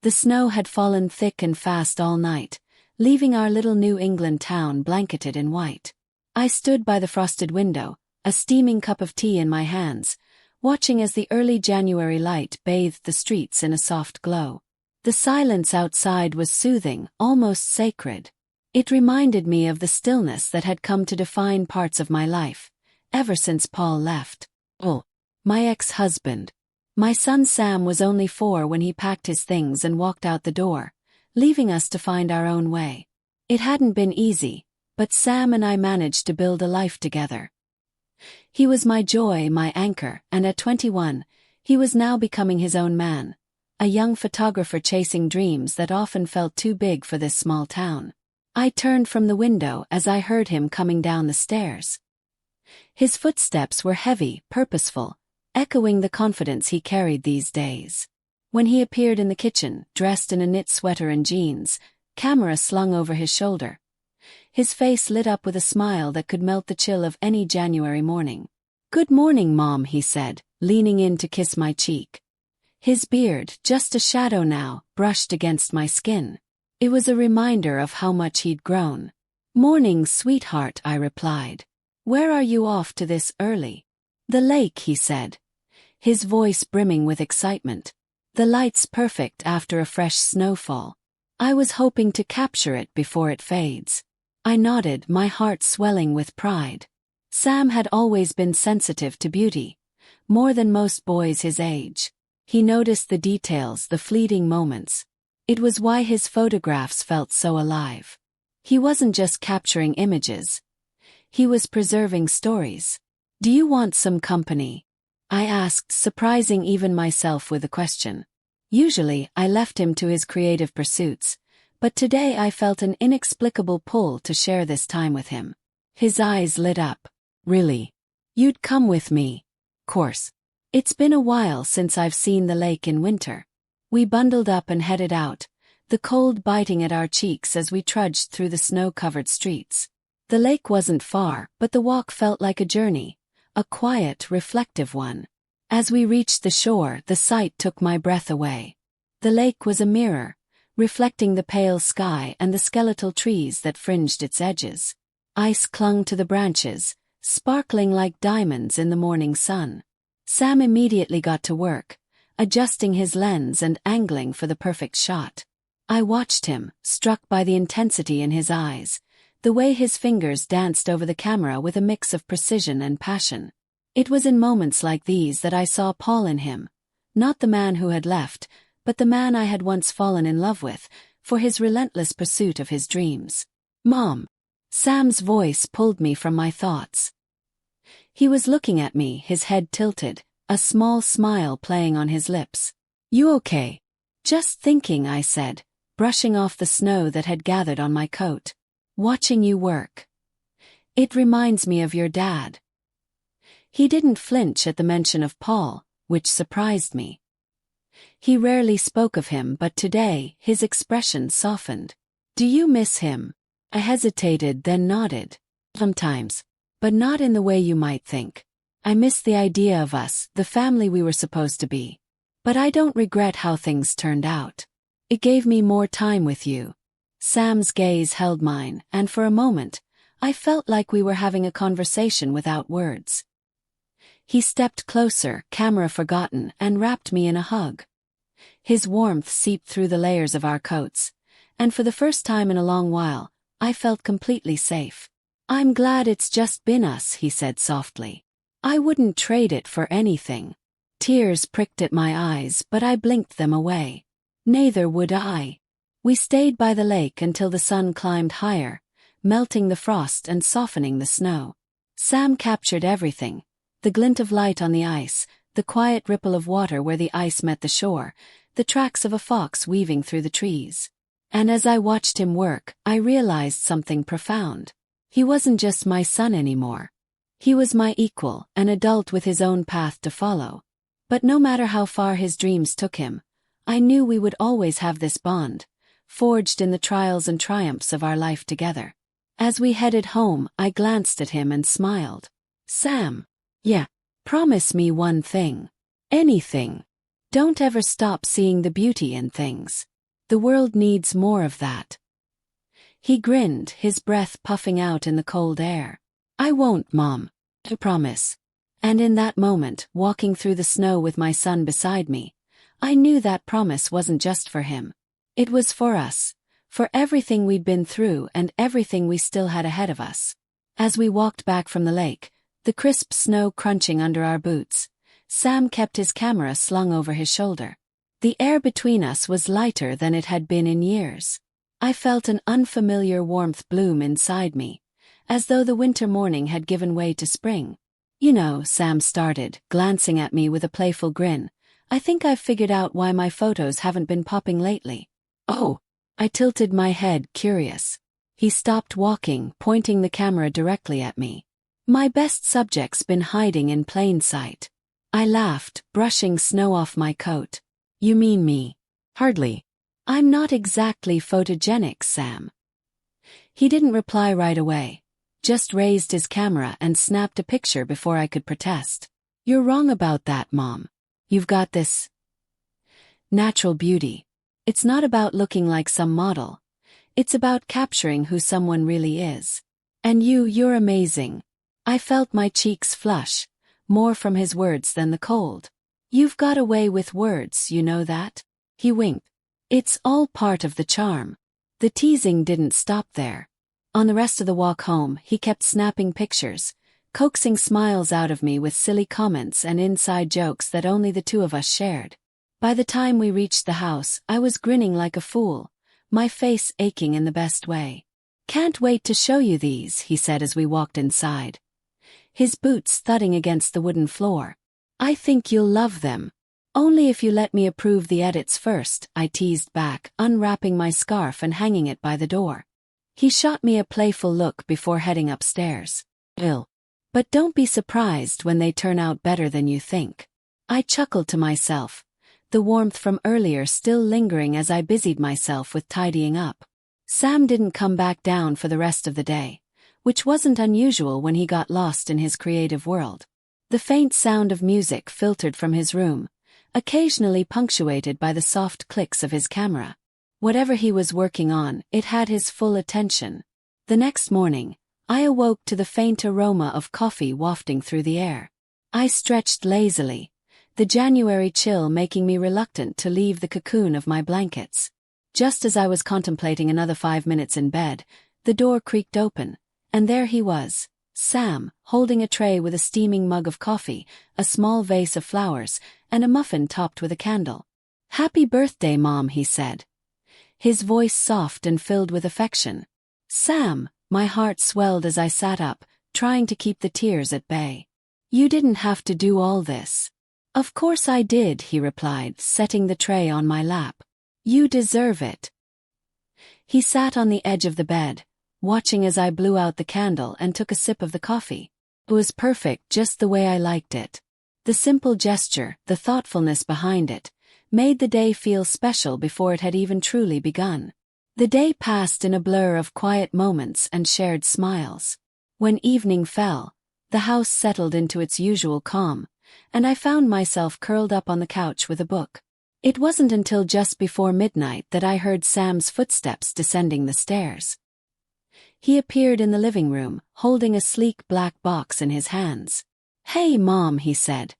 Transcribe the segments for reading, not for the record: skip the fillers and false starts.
The snow had fallen thick and fast all night, leaving our little New England town blanketed in white. I stood by the frosted window, a steaming cup of tea in my hands, watching as the early January light bathed the streets in a soft glow. The silence outside was soothing, almost sacred. It reminded me of the stillness that had come to define parts of my life, ever since Paul left. Oh, my ex-husband. My son Sam was only 4 when he packed his things and walked out the door, leaving us to find our own way. It hadn't been easy, but Sam and I managed to build a life together. He was my joy, my anchor, and at 21, he was now becoming his own man, a young photographer chasing dreams that often felt too big for this small town. I turned from the window as I heard him coming down the stairs. His footsteps were heavy, purposeful, echoing the confidence he carried these days. When he appeared in the kitchen, dressed in a knit sweater and jeans, camera slung over his shoulder, his face lit up with a smile that could melt the chill of any January morning. "Good morning, Mom," he said, leaning in to kiss my cheek. His beard, just a shadow now, brushed against my skin. It was a reminder of how much he'd grown. "Morning, sweetheart," I replied. "Where are you off to this early?" "The lake," he said, his voice brimming with excitement. "The light's perfect after a fresh snowfall. I was hoping to capture it before it fades." I nodded, my heart swelling with pride. Sam had always been sensitive to beauty, more than most boys his age. He noticed the details, the fleeting moments. It was why his photographs felt so alive. He wasn't just capturing images. He was preserving stories. "Do you want some company?" I asked, surprising even myself with the question. Usually, I left him to his creative pursuits, but today I felt an inexplicable pull to share this time with him. His eyes lit up. "Really? You'd come with me?" "Course. It's been a while since I've seen the lake in winter." We bundled up and headed out, the cold biting at our cheeks as we trudged through the snow-covered streets. The lake wasn't far, but the walk felt like a journey, a quiet, reflective one. As we reached the shore, the sight took my breath away. The lake was a mirror, reflecting the pale sky and the skeletal trees that fringed its edges. Ice clung to the branches, sparkling like diamonds in the morning sun. Sam immediately got to work, adjusting his lens and angling for the perfect shot. I watched him, struck by the intensity in his eyes, the way his fingers danced over the camera with a mix of precision and passion. It was in moments like these that I saw Paul in him, not the man who had left, but the man I had once fallen in love with, for his relentless pursuit of his dreams. "Mom." Sam's voice pulled me from my thoughts. He was looking at me, his head tilted, a small smile playing on his lips. "You okay?" "Just thinking," I said, brushing off the snow that had gathered on my coat. "Watching you work. It reminds me of your dad." He didn't flinch at the mention of Paul, which surprised me. He rarely spoke of him, but today, his expression softened. "Do you miss him?" I hesitated, then nodded. "Sometimes. But not in the way you might think. I miss the idea of us, the family we were supposed to be. But I don't regret how things turned out. It gave me more time with you." Sam's gaze held mine, and for a moment, I felt like we were having a conversation without words. He stepped closer, camera forgotten, and wrapped me in a hug. His warmth seeped through the layers of our coats, and for the first time in a long while, I felt completely safe. "I'm glad it's just been us," he said softly. "I wouldn't trade it for anything." Tears pricked at my eyes, but I blinked them away. Neither would I. We stayed by the lake until the sun climbed higher, melting the frost and softening the snow. Sam captured everything: the glint of light on the ice, the quiet ripple of water where the ice met the shore, the tracks of a fox weaving through the trees. And as I watched him work, I realized something profound. He wasn't just my son anymore. He was my equal, an adult with his own path to follow. But no matter how far his dreams took him, I knew we would always have this bond, forged in the trials and triumphs of our life together. As we headed home, I glanced at him and smiled. "Sam. Yeah. Promise me one thing. Anything. Don't ever stop seeing the beauty in things." The world needs more of that. He grinned, his breath puffing out in the cold air. I won't, Mom. I promise. And in that moment, walking through the snow with my son beside me, I knew that promise wasn't just for him. It was for us, for everything we'd been through and everything we still had ahead of us. As we walked back from the lake, the crisp snow crunching under our boots, Sam kept his camera slung over his shoulder. The air between us was lighter than it had been in years. I felt an unfamiliar warmth bloom inside me, as though the winter morning had given way to spring. You know, Sam started, glancing at me with a playful grin, I think I've figured out why my photos haven't been popping lately. Oh, I tilted my head, curious. He stopped walking, pointing the camera directly at me. My best subject's been hiding in plain sight. I laughed, brushing snow off my coat. You mean me? Hardly. I'm not exactly photogenic, Sam. He didn't reply right away, just raised his camera and snapped a picture before I could protest. You're wrong about that, Mom. You've got this natural beauty. It's not about looking like some model. It's about capturing who someone really is. And you're amazing. I felt my cheeks flush, more from his words than the cold. You've got a way with words, you know that? He winked. It's all part of the charm. The teasing didn't stop there. On the rest of the walk home, he kept snapping pictures, coaxing smiles out of me with silly comments and inside jokes that only the two of us shared. By the time we reached the house, I was grinning like a fool, my face aching in the best way. Can't wait to show you these, he said as we walked inside, his boots thudding against the wooden floor. I think you'll love them. Only if you let me approve the edits first, I teased back, unwrapping my scarf and hanging it by the door. He shot me a playful look before heading upstairs. But don't be surprised when they turn out better than you think. I chuckled to myself, the warmth from earlier still lingering as I busied myself with tidying up. Sam didn't come back down for the rest of the day, which wasn't unusual when he got lost in his creative world. The faint sound of music filtered from his room, occasionally punctuated by the soft clicks of his camera. Whatever he was working on, it had his full attention. The next morning, I awoke to the faint aroma of coffee wafting through the air. I stretched lazily, the January chill making me reluctant to leave the cocoon of my blankets. Just as I was contemplating another 5 minutes in bed, the door creaked open, and there he was, Sam, holding a tray with a steaming mug of coffee, a small vase of flowers, and a muffin topped with a candle. "Happy birthday, Mom," he said, his voice soft and filled with affection. Sam, my heart swelled as I sat up, trying to keep the tears at bay. You didn't have to do all this. Of course I did, he replied, setting the tray on my lap. You deserve it. He sat on the edge of the bed, watching as I blew out the candle and took a sip of the coffee. It was perfect, just the way I liked it. The simple gesture, the thoughtfulness behind it, made the day feel special before it had even truly begun. The day passed in a blur of quiet moments and shared smiles. When evening fell, the house settled into its usual calm, and I found myself curled up on the couch with a book. It wasn't until just before midnight that I heard Sam's footsteps descending the stairs. He appeared in the living room, holding a sleek black box in his hands. Hey, Mom, he said,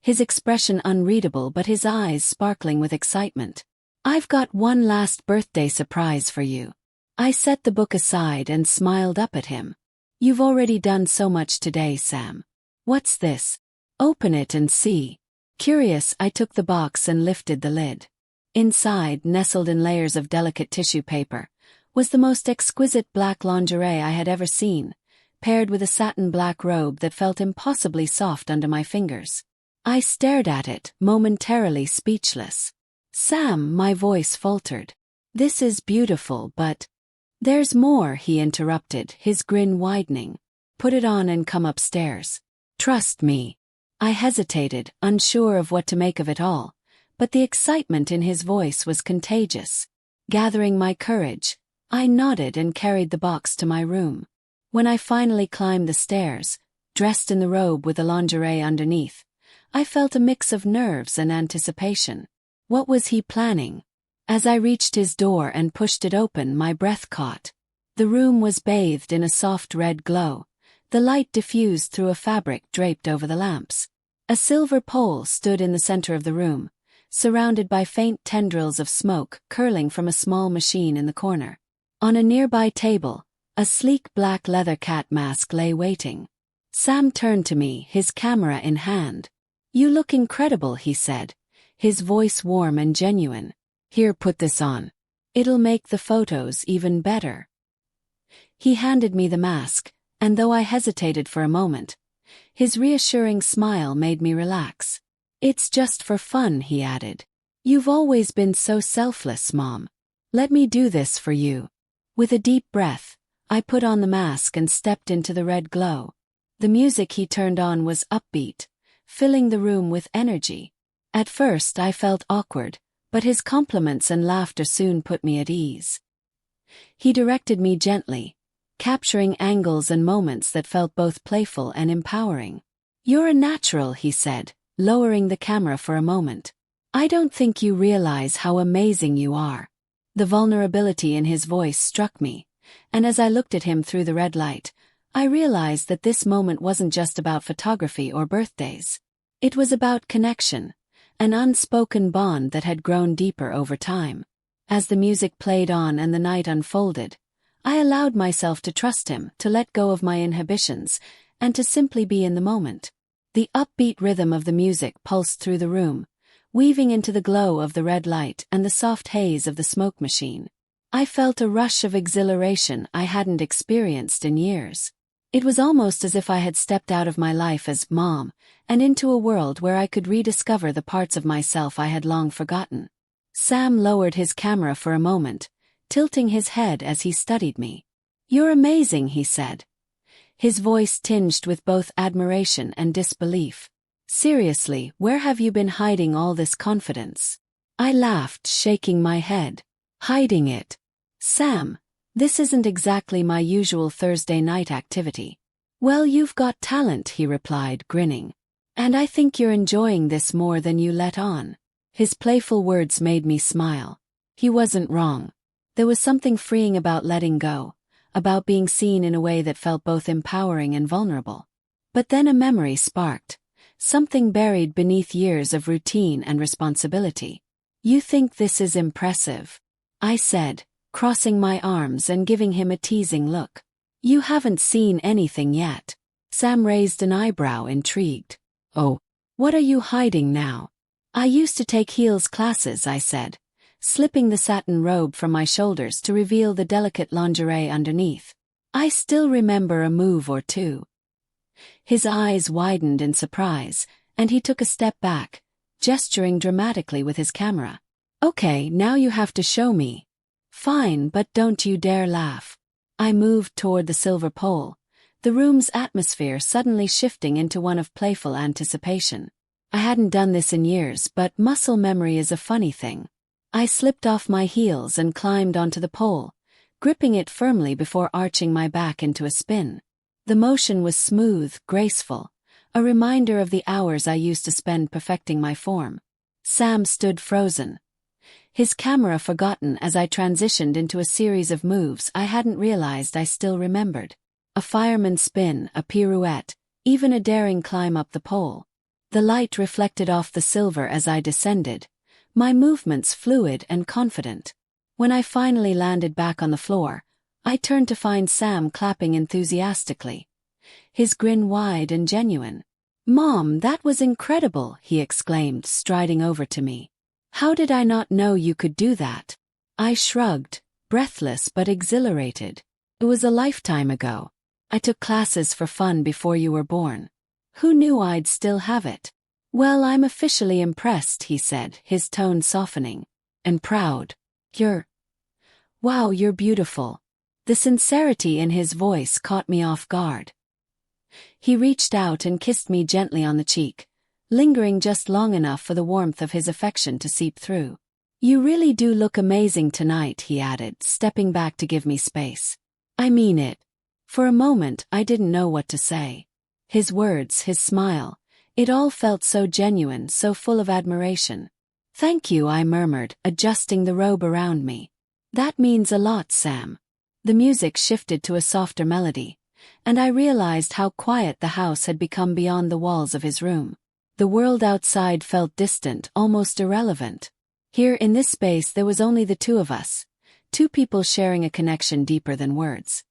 his expression unreadable but his eyes sparkling with excitement. I've got one last birthday surprise for you. I set the book aside and smiled up at him. You've already done so much today, Sam. What's this? Open it and see. Curious, I took the box and lifted the lid. Inside, nestled in layers of delicate tissue paper, was the most exquisite black lingerie I had ever seen, paired with a satin black robe that felt impossibly soft under my fingers. I stared at it, momentarily speechless. Sam, my voice faltered. This is beautiful, but... There's more, he interrupted, his grin widening. Put it on and come upstairs. Trust me. I hesitated, unsure of what to make of it all, but the excitement in his voice was contagious. Gathering my courage, I nodded and carried the box to my room. When I finally climbed the stairs, dressed in the robe with the lingerie underneath, I felt a mix of nerves and anticipation. What was he planning? As I reached his door and pushed it open, my breath caught. The room was bathed in a soft red glow, the light diffused through a fabric draped over the lamps. A silver pole stood in the center of the room, surrounded by faint tendrils of smoke curling from a small machine in the corner. On a nearby table, a sleek black leather cat mask lay waiting. Sam turned to me, his camera in hand. "You look incredible," he said, his voice warm and genuine. "Here, put this on. It'll make the photos even better." He handed me the mask, and though I hesitated for a moment, his reassuring smile made me relax. "It's just for fun," he added. "You've always been so selfless, Mom. Let me do this for you." With a deep breath, I put on the mask and stepped into the red glow. The music he turned on was upbeat, filling the room with energy. At first I felt awkward, but his compliments and laughter soon put me at ease. He directed me gently, capturing angles and moments that felt both playful and empowering. "You're a natural," he said, lowering the camera for a moment. "I don't think you realize how amazing you are." The vulnerability in his voice struck me, and as I looked at him through the red light, I realized that this moment wasn't just about photography or birthdays. It was about connection, an unspoken bond that had grown deeper over time. As the music played on and the night unfolded, I allowed myself to trust him, to let go of my inhibitions, and to simply be in the moment. The upbeat rhythm of the music pulsed through the room, weaving into the glow of the red light and the soft haze of the smoke machine. I felt a rush of exhilaration I hadn't experienced in years. It was almost as if I had stepped out of my life as Mom and into a world where I could rediscover the parts of myself I had long forgotten. Sam lowered his camera for a moment, tilting his head as he studied me. "You're amazing," he said, his voice tinged with both admiration and disbelief. "Seriously, where have you been hiding all this confidence?" I laughed, shaking my head. "Hiding it? Sam, this isn't exactly my usual Thursday night activity." "Well, you've got talent," he replied, grinning. "And I think you're enjoying this more than you let on." His playful words made me smile. He wasn't wrong. There was something freeing about letting go, about being seen in a way that felt both empowering and vulnerable. But then a memory sparked, something buried beneath years of routine and responsibility. "You think this is impressive?" I said, crossing my arms and giving him a teasing look. "You haven't seen anything yet." Sam raised an eyebrow, intrigued. "Oh, what are you hiding now?" "I used to take heels classes," I said, slipping the satin robe from my shoulders to reveal the delicate lingerie underneath. "I still remember a move or two." His eyes widened in surprise, and he took a step back, gesturing dramatically with his camera. "Okay, now you have to show me." "Fine, but don't you dare laugh." I moved toward the silver pole, the room's atmosphere suddenly shifting into one of playful anticipation. I hadn't done this in years, but muscle memory is a funny thing. I slipped off my heels and climbed onto the pole, gripping it firmly before arching my back into a spin. The motion was smooth, graceful, a reminder of the hours I used to spend perfecting my form. Sam stood frozen, his camera forgotten as I transitioned into a series of moves I hadn't realized I still remembered. A fireman's spin, a pirouette, even a daring climb up the pole. The light reflected off the silver as I descended, my movements fluid and confident. When I finally landed back on the floor, I turned to find Sam clapping enthusiastically, his grin wide and genuine. "Mom, that was incredible," he exclaimed, striding over to me. "How did I not know you could do that?" I shrugged, breathless but exhilarated. "It was a lifetime ago. I took classes for fun before you were born. Who knew I'd still have it?" "Well, I'm officially impressed," he said, his tone softening. "And proud. Wow, you're beautiful." The sincerity in his voice caught me off guard. He reached out and kissed me gently on the cheek, lingering just long enough for the warmth of his affection to seep through. "You really do look amazing tonight," he added, stepping back to give me space. "I mean it." For a moment I didn't know what to say. His words, his smile, it all felt so genuine, so full of admiration. Thank you, I murmured, adjusting the robe around me. That means a lot, Sam. The music shifted to a softer melody, and I realized how quiet the house had become beyond the walls of his room. The world outside felt distant, almost irrelevant. Here in this space there was only the two of us, two people sharing a connection deeper than words.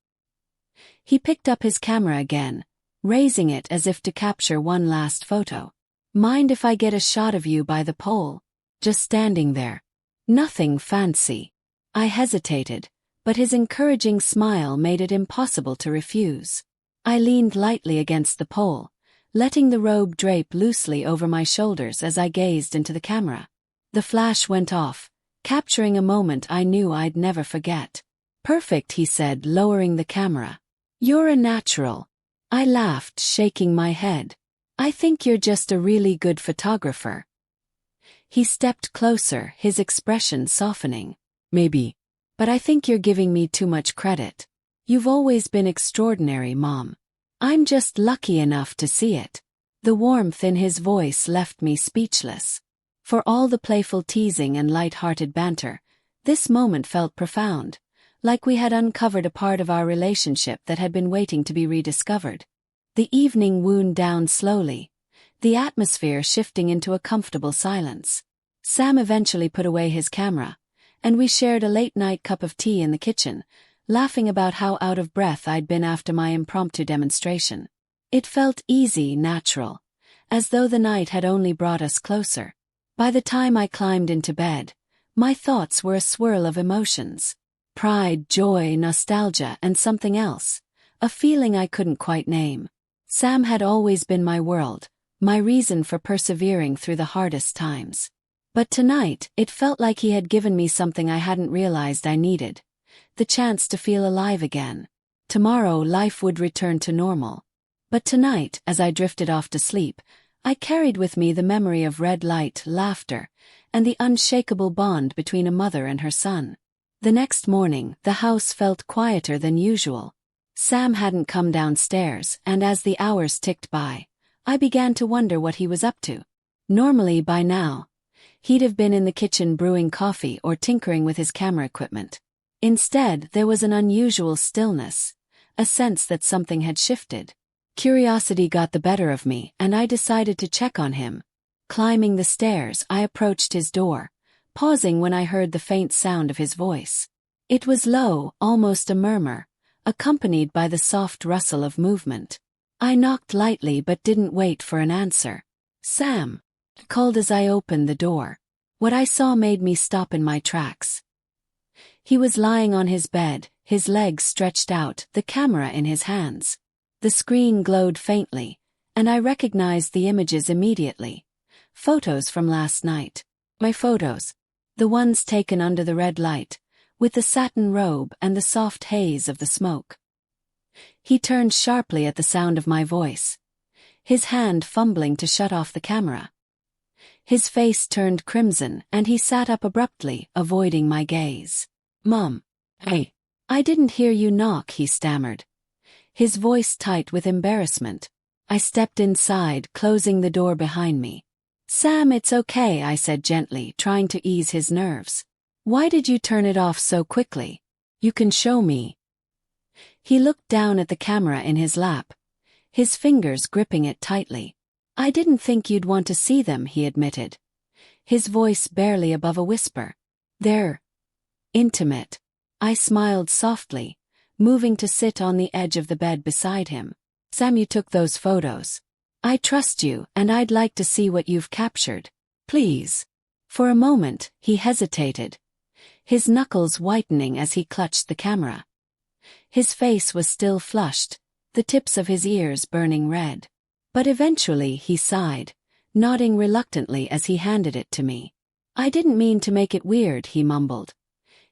He picked up his camera again, raising it as if to capture one last photo. Mind if I get a shot of you by the pole? Just standing there. Nothing fancy. I hesitated, but his encouraging smile made it impossible to refuse. I leaned lightly against the pole, letting the robe drape loosely over my shoulders as I gazed into the camera. The flash went off, capturing a moment I knew I'd never forget. Perfect, he said, lowering the camera. You're a natural. I laughed, shaking my head. I think you're just a really good photographer. He stepped closer, his expression softening. Maybe. But I think you're giving me too much credit. You've always been extraordinary, Mom. I'm just lucky enough to see it. The warmth in his voice left me speechless. For all the playful teasing and light-hearted banter, this moment felt profound, like we had uncovered a part of our relationship that had been waiting to be rediscovered. The evening wound down slowly, the atmosphere shifting into a comfortable silence. Sam eventually put away his camera, and we shared a late-night cup of tea in the kitchen, laughing about how out of breath I'd been after my impromptu demonstration. It felt easy, natural, as though the night had only brought us closer. By the time I climbed into bed, my thoughts were a swirl of emotions. Pride, joy, nostalgia, and something else, a feeling I couldn't quite name. Sam had always been my world, my reason for persevering through the hardest times. But tonight, it felt like he had given me something I hadn't realized I needed. The chance to feel alive again. Tomorrow, life would return to normal. But tonight, as I drifted off to sleep, I carried with me the memory of red light, laughter, and the unshakable bond between a mother and her son. The next morning, the house felt quieter than usual. Sam hadn't come downstairs, and as the hours ticked by, I began to wonder what he was up to. Normally, by now, he'd have been in the kitchen brewing coffee or tinkering with his camera equipment. Instead, there was an unusual stillness, a sense that something had shifted. Curiosity got the better of me, and I decided to check on him. Climbing the stairs, I approached his door, pausing when I heard the faint sound of his voice. It was low, almost a murmur, accompanied by the soft rustle of movement. I knocked lightly but didn't wait for an answer. "Sam," I called as I opened the door. What I saw made me stop in my tracks. He was lying on his bed, his legs stretched out, the camera in his hands. The screen glowed faintly, and I recognized the images immediately. Photos from last night. My photos. The ones taken under the red light, with the satin robe and the soft haze of the smoke. He turned sharply at the sound of my voice, his hand fumbling to shut off the camera. His face turned crimson, and he sat up abruptly, avoiding my gaze. "Mom, I didn't hear you knock," he stammered, his voice tight with embarrassment. I stepped inside, closing the door behind me. "Sam, it's okay," I said gently, trying to ease his nerves. "Why did you turn it off so quickly? You can show me." He looked down at the camera in his lap, his fingers gripping it tightly. "I didn't think you'd want to see them," he admitted, his voice barely above a whisper. "They're intimate." I smiled softly, moving to sit on the edge of the bed beside him. "Sam, you took those photos. I trust you, and I'd like to see what you've captured. Please." For a moment, he hesitated, his knuckles whitening as he clutched the camera. His face was still flushed, the tips of his ears burning red. But eventually he sighed, nodding reluctantly as he handed it to me. "I didn't mean to make it weird," he mumbled,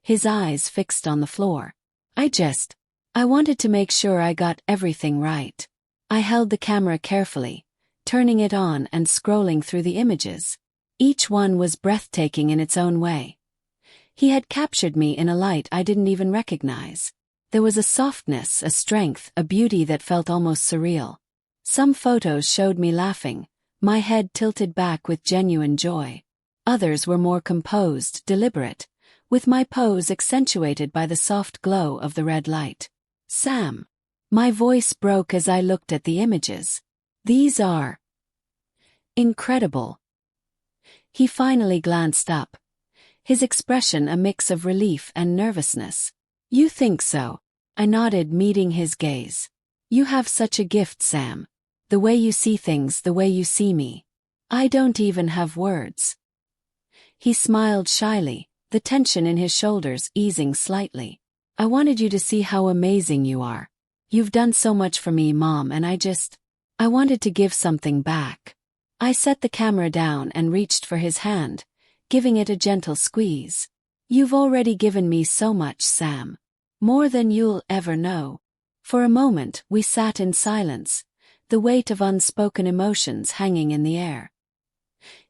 his eyes fixed on the floor. I wanted to make sure I got everything right." I held the camera carefully, turning it on and scrolling through the images. Each one was breathtaking in its own way. He had captured me in a light I didn't even recognize. There was a softness, a strength, a beauty that felt almost surreal. Some photos showed me laughing, my head tilted back with genuine joy. Others were more composed, deliberate, with my pose accentuated by the soft glow of the red light. Sam. My voice broke as I looked at the images. These are incredible. He finally glanced up, his expression a mix of relief and nervousness. You think so? I nodded, meeting his gaze. You have such a gift, Sam. The way you see things, the way you see me. I don't even have words. He smiled shyly, the tension in his shoulders easing slightly. I wanted you to see how amazing you are. You've done so much for me, Mom, and I wanted to give something back. I set the camera down and reached for his hand, giving it a gentle squeeze. You've already given me so much, Sam. More than you'll ever know. For a moment, we sat in silence, the weight of unspoken emotions hanging in the air.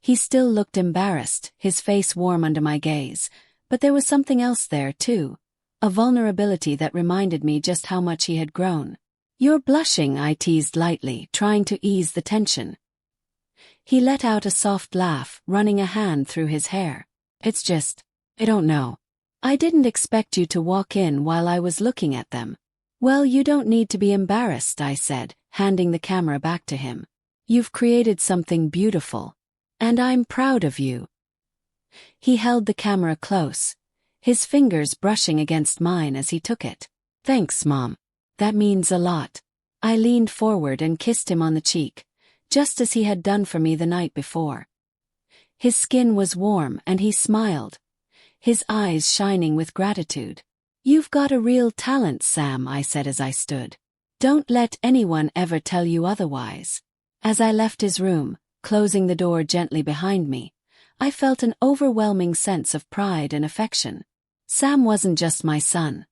He still looked embarrassed, his face warm under my gaze, but there was something else there, too. A vulnerability that reminded me just how much he had grown. You're blushing, I teased lightly, trying to ease the tension. He let out a soft laugh, running a hand through his hair. It's just, I don't know. I didn't expect you to walk in while I was looking at them. Well, you don't need to be embarrassed, I said, handing the camera back to him. You've created something beautiful. And I'm proud of you. He held the camera close, his fingers brushing against mine as he took it. Thanks, Mom. That means a lot. I leaned forward and kissed him on the cheek, just as he had done for me the night before. His skin was warm and he smiled, his eyes shining with gratitude. You've got a real talent, Sam, I said as I stood. Don't let anyone ever tell you otherwise. As I left his room, closing the door gently behind me, I felt an overwhelming sense of pride and affection. Sam wasn't just my son.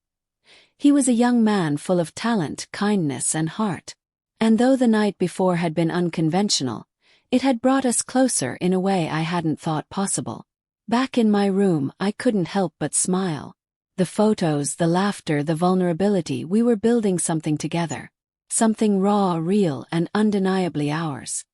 He was a young man full of talent, kindness, and heart. And though the night before had been unconventional, it had brought us closer in a way I hadn't thought possible. Back in my room, I couldn't help but smile. The photos, the laughter, the vulnerability, we were building something together. Something raw, real, and undeniably ours.